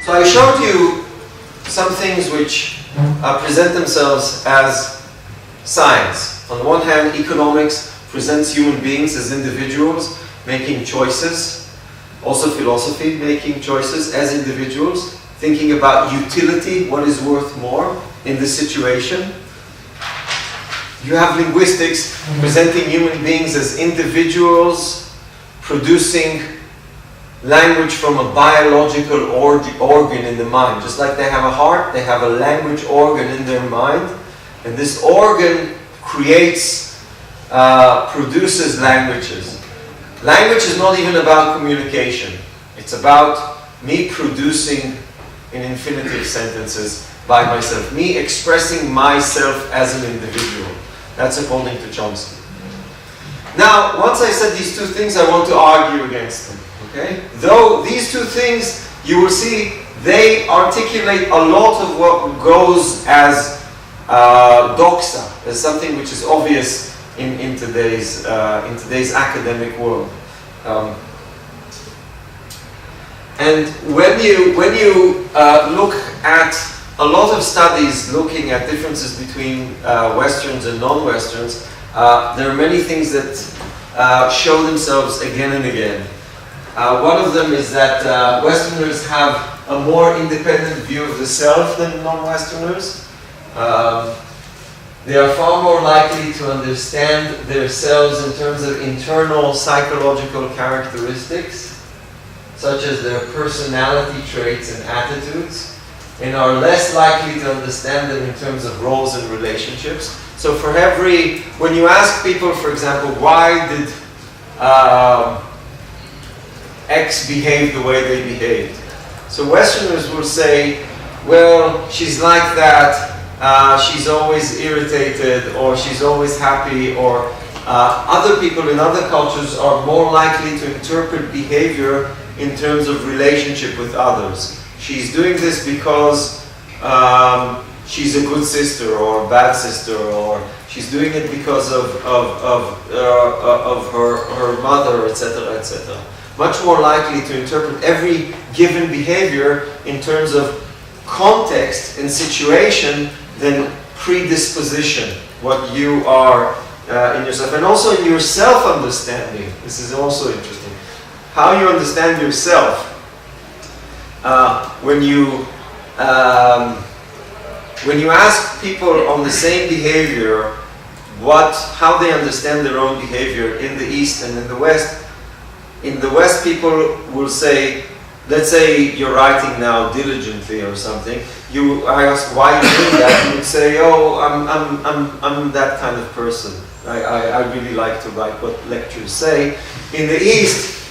So I showed you some things which present themselves as science. On the one hand, economics presents human beings as individuals making choices. Also philosophy, making choices as individuals, thinking about utility, what is worth more in this situation. You have linguistics presenting human beings as individuals producing language from a biological organ in the mind. Just like they have a heart, they have a language organ in their mind, and this organ produces languages. Language is not even about communication. It's about me producing in infinitive sentences by myself, me expressing myself as an individual. That's according to Chomsky. Now, once I said these two things, I want to argue against them. Okay? Though these two things, you will see, they articulate a lot of what goes as doxa, as something which is obvious in today's academic world. And when you look at a lot of studies looking at differences between Westerns and non-Westerns, there are many things that show themselves again and again. One of them is that Westerners have a more independent view of the self than non-Westerners. They are far more likely to understand themselves in terms of internal psychological characteristics, such as their personality traits and attitudes, and are less likely to understand them in terms of roles and relationships. So when you ask people, for example, why did X behave the way they behaved? So Westerners will say, well, she's like that, she's always irritated, or she's always happy, or other people in other cultures are more likely to interpret behavior in terms of relationship with others. She's doing this because she's a good sister or a bad sister, or she's doing it because of her mother, etc., etc. Much more likely to interpret every given behavior in terms of context and situation than predisposition, what you are in yourself, and also in your self-understanding. This is also interesting. How you understand yourself. When you ask people on the same behavior how they understand their own behavior in the East and in the West people will say, let's say you're writing now diligently or something. I ask why you're doing that. You would say, oh, I'm that kind of person. I really like to write what lectures say. In the East,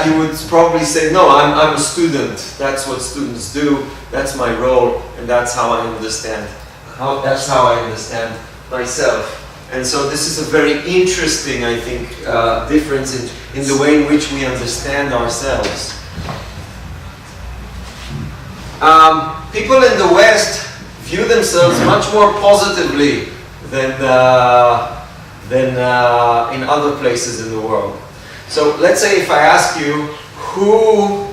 you would probably say, no, I'm a student. That's what students do. That's my role, and that's how I understand. That's how I understand myself. And so this is a very interesting, I think, difference in the way in which we understand ourselves. People in the West view themselves much more positively than in other places in the world. So let's say if I ask you, who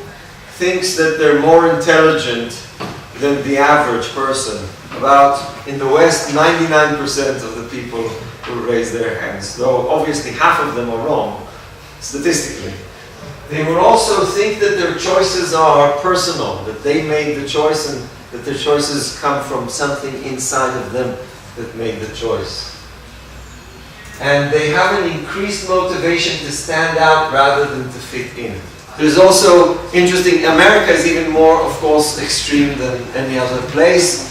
thinks that they're more intelligent than the average person? In the West, 99% of the people will raise their hands, though obviously half of them are wrong, statistically. They will also think that their choices are personal, that they made the choice and that their choices come from something inside of them that made the choice. And they have an increased motivation to stand out rather than to fit in. There's also interesting, America is even more, of course, extreme than any other place.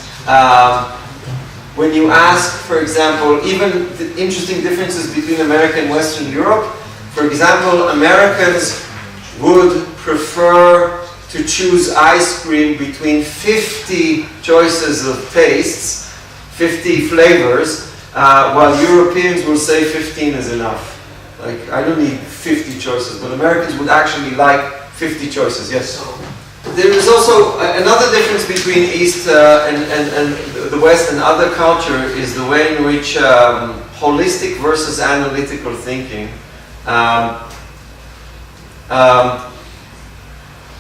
When you ask, for example, even the interesting differences between America and Western Europe, for example, Americans would prefer to choose ice cream between 50 choices of tastes, 50 flavors, while Europeans will say 15 is enough. Like, I don't need 50 choices, but Americans would actually like 50 choices, yes? There is also another difference between East and the West and other culture is the way in which holistic versus analytical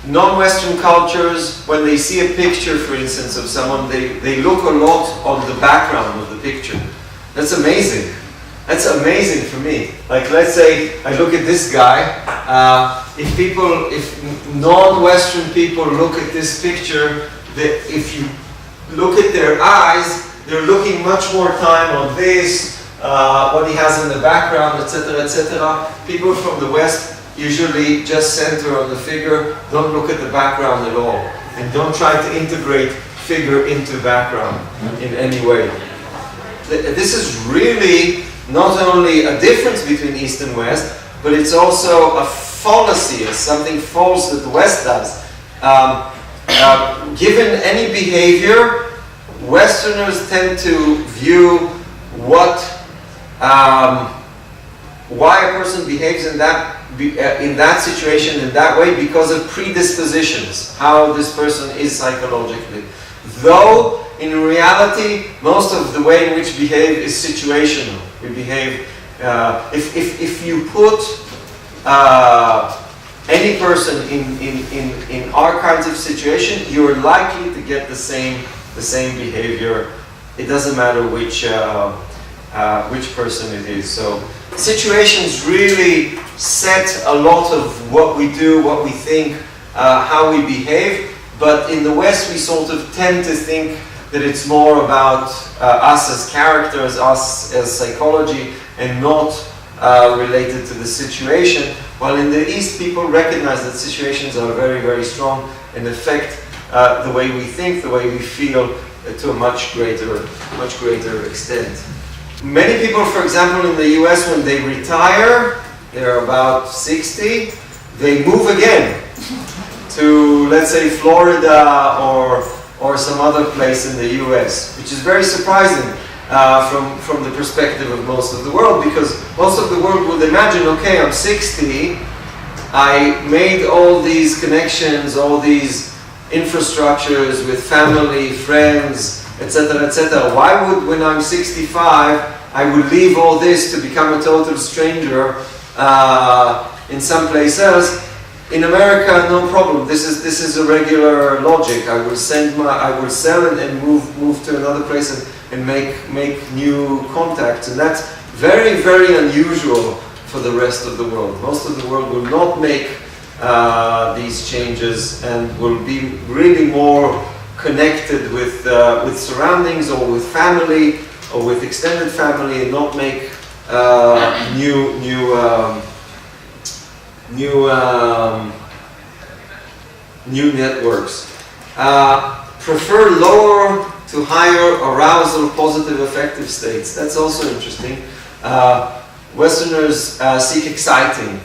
non-Western cultures, when they see a picture, for instance, of someone, they look a lot on the background of the picture. That's amazing. That's amazing for me. Like, let's say I look at this guy. If non-Western people look at this picture, if you look at their eyes, they're looking much more time on this, what he has in the background, etc., etc. People from the West usually just center on the figure, don't look at the background at all, and don't try to integrate figure into background in any way. This is really not only a difference between East and West, but it's also a fallacy, something false that the West does. Given any behavior, Westerners tend to view why a person behaves in that situation in that way because of predispositions, how this person is psychologically. Though, in reality, most of the way in which we behave is situational. We behave, if you put any person in our kinds of situation, you're likely to get the same behavior. It doesn't matter which person it is. So situations really set a lot of what we do, what we think, how we behave. But in the West, we sort of tend to think that it's more about us as characters, us as psychology, and not related to the situation. While in the East, people recognize that situations are very, very strong and affect the way we think, the way we feel to a much greater extent. Many people, for example, in the US, when they retire, they're about 60, they move again to, let's say, Florida or some other place in the US, which is very surprising from the perspective of most of the world, because most of the world would imagine, okay, I'm 60, I made all these connections, all these infrastructures with family, friends, etc., etc. Why would, when I'm 65, I would leave all this to become a total stranger in some place else? In America, no problem. This is a regular logic. I will sell and move to another place and make new contacts, and that's very, very unusual for the rest of the world. Most of the world will not make these changes and will be really more connected with surroundings or with family or with extended family, and not make new networks. Prefer lower to higher arousal positive affective states. That's also interesting. Westerners seek excitement,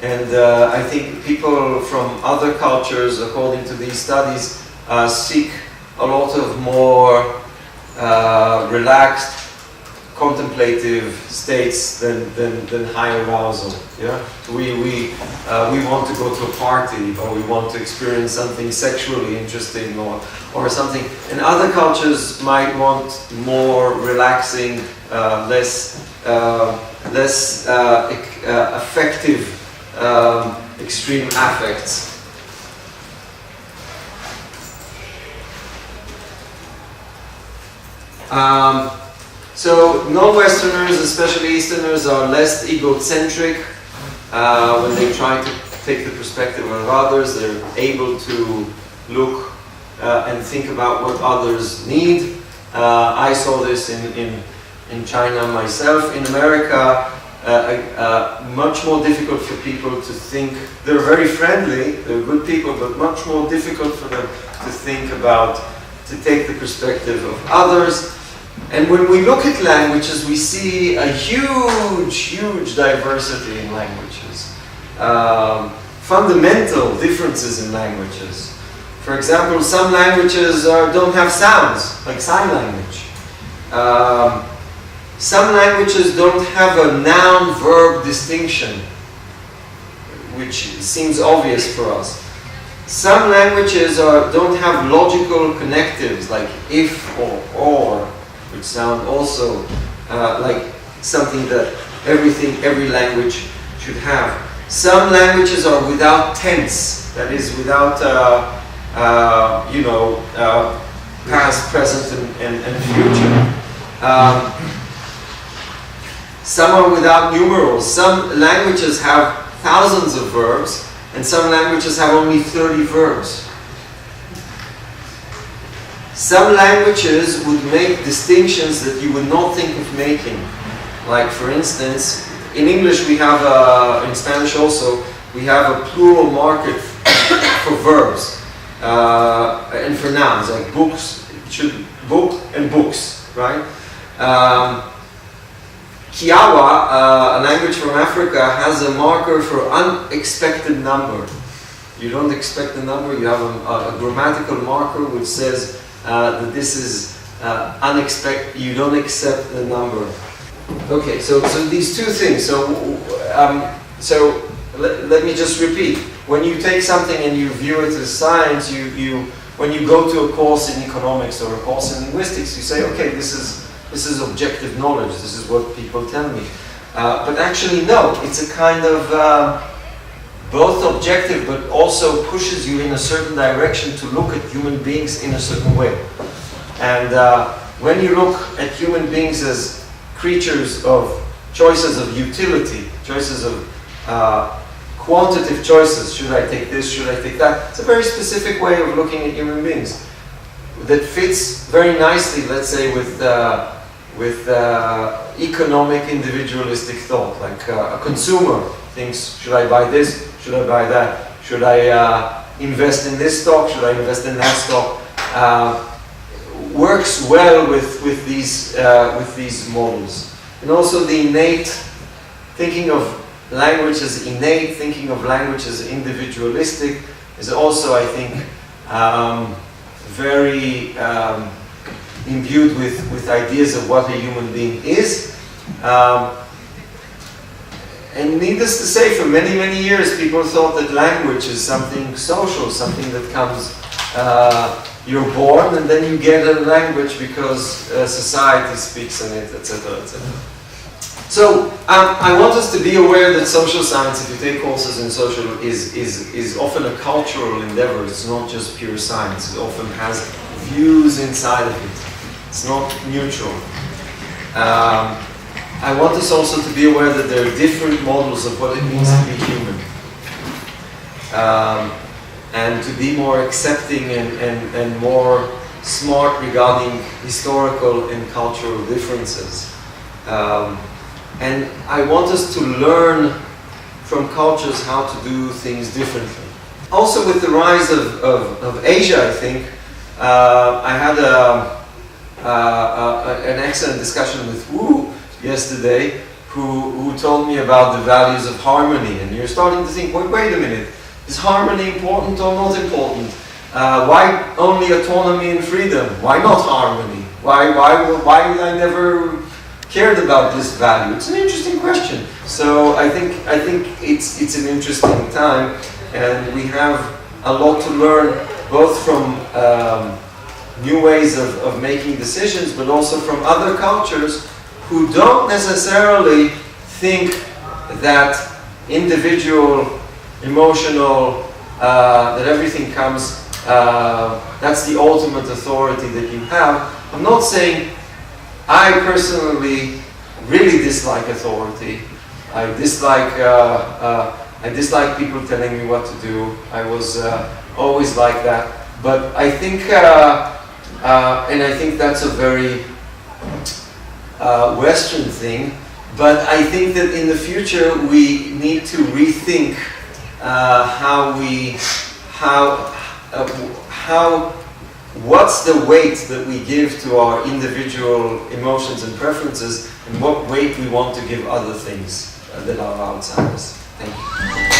and I think people from other cultures, according to these studies, seek a lot of more relaxed, contemplative states than high arousal. Yeah, we want to go to a party, or we want to experience something sexually interesting, or something. And other cultures might want more relaxing, less affective, extreme affects. So non-Westerners, especially Easterners, are less egocentric when they try to take the perspective of others. They're able to look and think about what others need. I saw this in China myself. In America, much more difficult for people to think. They're very friendly, they're good people, but much more difficult for them to think about, to take the perspective of others. And when we look at languages, we see a huge diversity in languages. Fundamental differences in languages. For example, some languages don't have sounds, like sign language. Some languages don't have a noun-verb distinction, which seems obvious for us. Some languages don't have logical connectives, like if or, which sound also like something that every language should have. Some languages are without tense, that is, without past, present, and future. Some are without numerals. Some languages have thousands of verbs, and some languages have only 30 verbs. Some languages would make distinctions that you would not think of making. Like, for instance, in English we have, in Spanish also, we have a plural marker for verbs and for nouns, like books, book and books, right? Kiawa, a language from Africa, has a marker for unexpected number. You don't expect the number, you have a grammatical marker which says that this is unexpected, you don't accept the number. Okay, so these two things. So let me just repeat. When you take something and you view it as science, when you go to a course in economics or a course in linguistics, you say, okay, this is objective knowledge. This is what people tell me. But actually, no. It's a kind of both objective, but also pushes you in a certain direction to look at human beings in a certain way. And when you look at human beings as creatures of choices of utility, choices of quantitative choices, should I take this, should I take that? It's a very specific way of looking at human beings that fits very nicely, let's say, with economic individualistic thought. Like a consumer thinks, should I buy this, should I buy that? Should I invest in this stock, should I invest in that stock? Works well with these models. And also the innate, thinking of language as innate, thinking of language as individualistic, is also, I think, very imbued with ideas of what a human being is. And needless to say, for many, many years, people thought that language is something social, something that comes, you're born and then you get a language because society speaks in it, etc., etc. So I want us to be aware that social science, if you take courses in social, is often a cultural endeavor. It's not just pure science. It often has views inside of it. It's not neutral. I want us also to be aware that there are different models of what it means to be human. And to be more accepting and more smart regarding historical and cultural differences. And I want us to learn from cultures how to do things differently. Also, with the rise of Asia, I think, I had an excellent discussion with Wu yesterday, who told me about the values of harmony. And you're starting to think, wait a minute, is harmony important or not important? Why only autonomy and freedom? Why not harmony? Why did I never cared about this value? It's an interesting question. So I think it's an interesting time, and we have a lot to learn, both from new ways of making decisions, but also from other cultures who don't necessarily think that individual, emotional, that everything comes, that's the ultimate authority that you have. I'm not saying I personally really dislike authority. I dislike people telling me what to do. I was always like that. But I think, and I think that's a very Western thing. But I think that in the future we need to rethink what's the weight that we give to our individual emotions and preferences, and what weight we want to give other things that are outside us. Thank you.